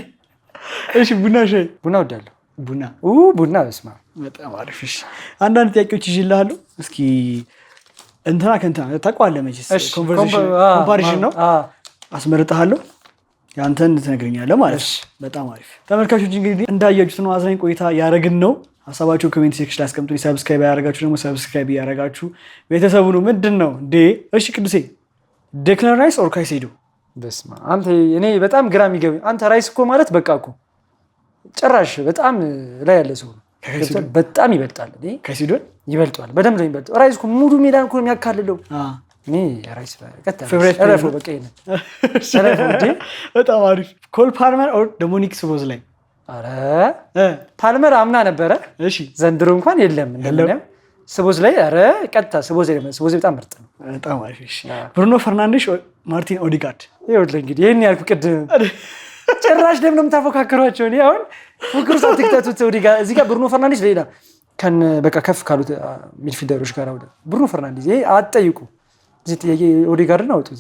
እሺ ቡና ሻይ ቡና ወዳለሁ ቡና በስማ በጣም አሪፍ እሺ አንዳንድ ጥያቄዎች ይዤልሃለሁ እስኪ እንትና ከእንትና ታውቀዋለህ መቼስ ኮምፓሪሽን ነው አስመርጥሃለሁ ያንተን ትነግረኛለህ ማለት በጣም አሪፍ ተመልካቾች እንግዲህ እንዳያችሁት ነው አዝናኝ ቆይታ ያረግን ነው ሐሳባችሁ ኮሜንት ሴክሽን ላይ አስቀምጡኝ ሰብስክራይብ ያደርጋችሁ ደግሞ ሰብስክራይብ ያደርጋችሁ ቤተሰቡ ነው ምንድነው እንዴ እሺ ቅዱሴ ዴክላን ራይስ ኦር ካይሴዶ በስማ አንተ እኔ በጣም ግራ የሚገርም አንተ ራይስ እኮ ማለት በቃ እኮ ጭራሽ በጣም ላይ ያለ ሰው በጣም ይበልጣል። ከሲዶን ይበልጣል፣ በደንብ ነው የሚበልጠው። ራይስ እኮ ሙሉ ሜዳን እኮ የሚያካልለው። እኔ ራይስ በጣም አሪፍ። ኮል ፓልመር ኦር ዶሚኒክ ሶቦስላይ? ኧረ ፓልመር አምና ነበረ፣ ዘንድሮ እንኳን የለም። እንደምንም ስቦስላይ ኧረ ቀጥታ ስቦስላይ በጣም ምርጥ ነው። በጣም አሪፍ። ብሩኖ ፈርናንዴዝ ማርቲን ኦዲጋርድ? ይኸውልህ እንግዲህ ይሄን ያልኩ ቅድም ጭራሽ ለምን ነው የምታፎካክሯቸው? እኔ አሁን ፉክክር ውስጥ አትክተቱት። ኦዲጋርድ እዚህ ጋር ብሩኖ ፈርናንዴዝ ሌላ በቃ ከፍ ካሉት ሚድፊልደሮች ጋር ብሩኖ ፈርናንዴዝ ይሄ አትጠይቁ። እዚህ ጥያቄ ኦዲጋርድን አውጡት።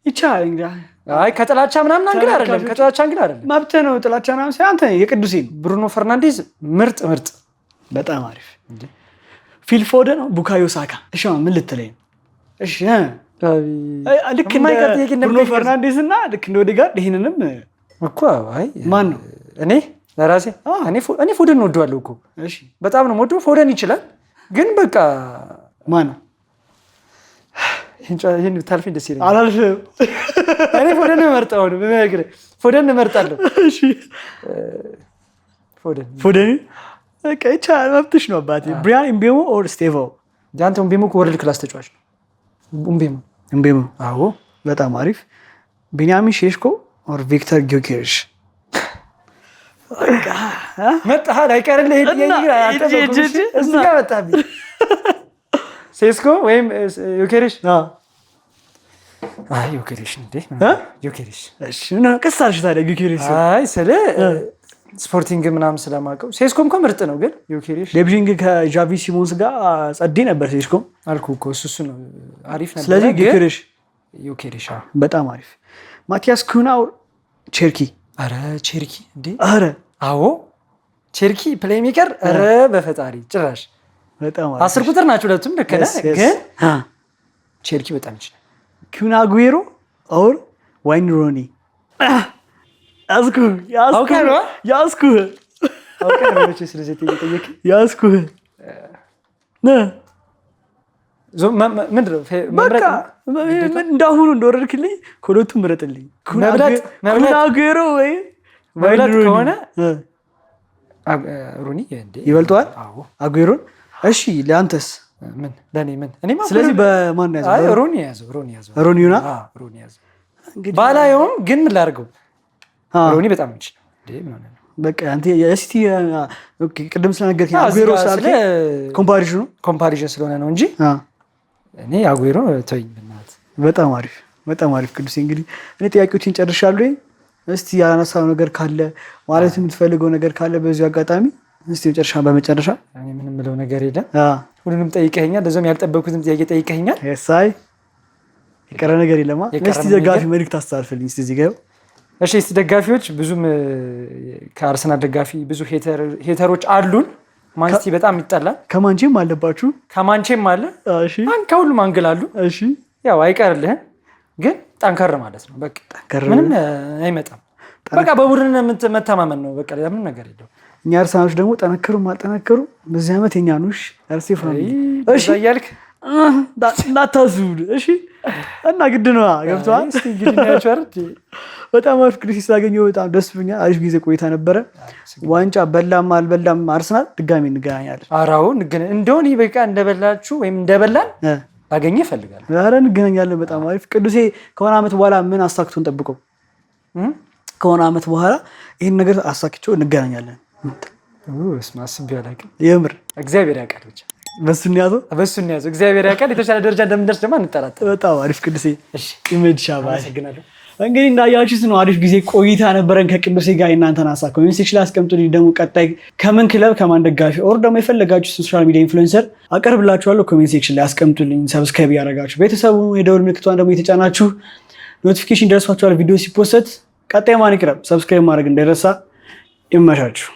ይቻላል እንግዲህ። አይ ከጥላቻ ምናምን አንግል አይደለም፣ ከጥላቻ አንግል አይደለም፣ መብት ነው። ጥላቻ ምናምን ሳይሆን አንተ የቅዱሴ ብሩኖ ፈርናንዴዝ ምርጥ በጣም አሪፍ። ፊል ፎደን ቡካዮ ሳካ? እሺ ምን ልትለኝ? እሺ ልክ እንደ ብሩኖ ፈርናንዴዝ እና ልክ እንደ ኦዲጋርድ ይሄንንም እኮ አይ ማን ነው? እኔ ለራሴ እኔ ፎደን ወደዋለሁ እኮ። እሺ በጣም ነው ወደው። ፎደን ይችላል ግን በቃ ማን ነው? ይሄን ታልፊ ደስ ይለኛል። አላልፍም። እኔ ፎደን እመርጣለሁ ነው በመግረ ፎደን እመርጣለሁ። እሺ ፎደን በቃ ይቻላል፣ መብትሽ ነው አባቴ። ብሪያን ኢምቤሞ ኦር ስቴቮ? ጃንቶ ኢምቤሞ ወርልድ ክላስ ተጫዋች ነው። ኢምቤሞ አዎ በጣም አሪፍ። ቤንያሚን ሼሽኮ ኦር ቪክተር ጊዮኬሬሽ? መጣሃል አይቀርልህ። እዚህ ጋር መጣብኝ። ሴስኮ ወይም ዮኬሬሽ? አይ ዮኬሬሽ እንዴ ዮኬሬሽ። እሺ እና ቀሳልሽ ታዲያ ዮኬሬሽ? አይ ስለ ስፖርቲንግ ምናምን ስለማውቀው ሴስኮ እንኳን ምርጥ ነው፣ ግን ዮኬሬሽ ሌብጂንግ ከጃቪ ሲሞንስ ጋር ጸዴ ነበር። ሴስኮ አልኩህ እኮ እሱ ነው አሪፍ ነበር። ስለዚህ ዮኬሬሽ በጣም አሪፍ። ማቲያስ ኩና ቼርኪ? አረ ቼርኪ እንዴ! አረ አዎ ቼርኪ ፕሌይ ሜከር። አረ በፈጣሪ ጭራሽ በጣም 10 ቁጥር ናቸው ሁለቱም። ልክ ነህ፣ ግን ቼርኪ በጣም ይችላል። ኩን አጉዌሮ ኦር ዋይን ሮኒ? ያዝኩህ እንዳሁኑ እንደወረድክልኝ ከሁለቱም ምረጥልኝ። ኩን አጉዌሮ ወይ መብላት ከሆነ ሮኒ ይበልጠዋል አጉዌሮን። እሺ ለአንተስ? ምን ለኔ ምን? ስለዚህ በማን ያዘው? አይ ሮኒ ያዘው። ሮኒ ሆና ሮኒ ያዘው። ባላየውም ግን ምን ላድርገው? ሮኒ በጣም እንጂ በቃ አንተ እስቲ ኦኬ፣ ቅድም ስለነገርከኝ አጉዌሮ ስላልከኝ ኮምፓሪዥን ስለሆነ ነው እንጂ እኔ አጉዌሮ ተወኝ በእናትህ። በጣም አሪፍ ቅዱሴ። እንግዲህ እኔ ጥያቄዎችን ጨርሻለሁ። እስቲ ያነሳው ነገር ካለ ማለት የምትፈልገው ነገር ካለ በዚህ አጋጣሚ እስቲ በመጨረሻ እኔ ምንም ምለው ነገር የለም። ሁሉንም ጠይቀኸኛል፣ ለዛም ያልጠበኩትም ጥያቄ ጠይቀኸኛል። እሳይ የቀረ ነገር የለማ። እስቲ ደጋፊ መልእክት አስተላልፈልኝ እስቲ እዚህ ጋር። እሺ እስቲ ደጋፊዎች፣ ብዙም ከአርሰናል ደጋፊ ብዙ ሄተሮች አሉን። ማንሲቲ በጣም ይጣላል። ከማንቼም አለባችሁ? ከማንቼም አለ። እሺ ከሁሉም አንግል አሉ። እሺ ያው አይቀርልህም፣ ግን ጠንከር ማለት ነው። በቃ ምንም አይመጣም። በቃ በቡድን መተማመን ነው። በቃ ምንም ነገር የለውም። እኛ አርሰናሎች ደግሞ ጠነከሩም አልጠነከሩ በዚህ ዓመት የኛ ነው። እሺ አርሴፍ ነው። እሺ እያልክ እንዳታዝቡ። እሺ እና ግድ ነው ገብቶሃል። እስቲ እንግዲህ እናያችሁ አይደል? በጣም አሪፍ ቅዱስ ስላገኘሁ በጣም ደስ ብሎኛል። አሪፍ ጊዜ ቆይታ ነበረ። ዋንጫ በላም አልበላም አርሰናል ድጋሚ እንገናኛለን። አራው እንደሆነ በቃ እንደበላችሁ ወይም እንደበላን አገኘ ይፈልጋል። ዛሬ እንገናኛለን። በጣም አሪፍ ቅዱሴ። ከሆነ ዓመት በኋላ ምን አሳክቶን ጠብቀው? ከሆነ ዓመት በኋላ ይሄን ነገር አሳክቼው እንገናኛለን። አስቤ አላውቅም። የምር እግዚአብሔር ያውቃል። ብቻ በሱን ያዘው እግዚአብሔር ያውቃል። የተሻለ ደረጃ እንደምንደርስ ደግሞ አንጠራጠርም። በጣም አሪፍ ቅዱሴ። እሺ ይመችሻል። አመሰግናለሁ። እንግዲህ እንዳያችሁት ነው አሪፍ ጊዜ ቆይታ ነበረን ከቅዱሴ ጋር። እናንተን ሀሳብ ኮሜንት ሴክሽን ላይ አስቀምጡልኝ። ደግሞ ቀጣይ ከምን ክለብ ከማን ደጋፊ ኦር ደግሞ የፈለጋችሁ ሶሻል ሚዲያ ኢንፍሉዌንሰር አቀርብላችኋለሁ። ኮሜንት ሴክሽን ላይ አስቀምጡልኝ። ሰብስክራይብ ያደረጋችሁ ቤተሰቡ የደወል ምልክቷን ደግሞ የተጫናችሁ ኖቲፊኬሽን ደርሷችኋል ቪዲዮ ሲፖስት። ቀጣይ ማን ይቅረብ ሰብስክራይብ ማድረግ እንዳይረሳ። ይመሻችሁ።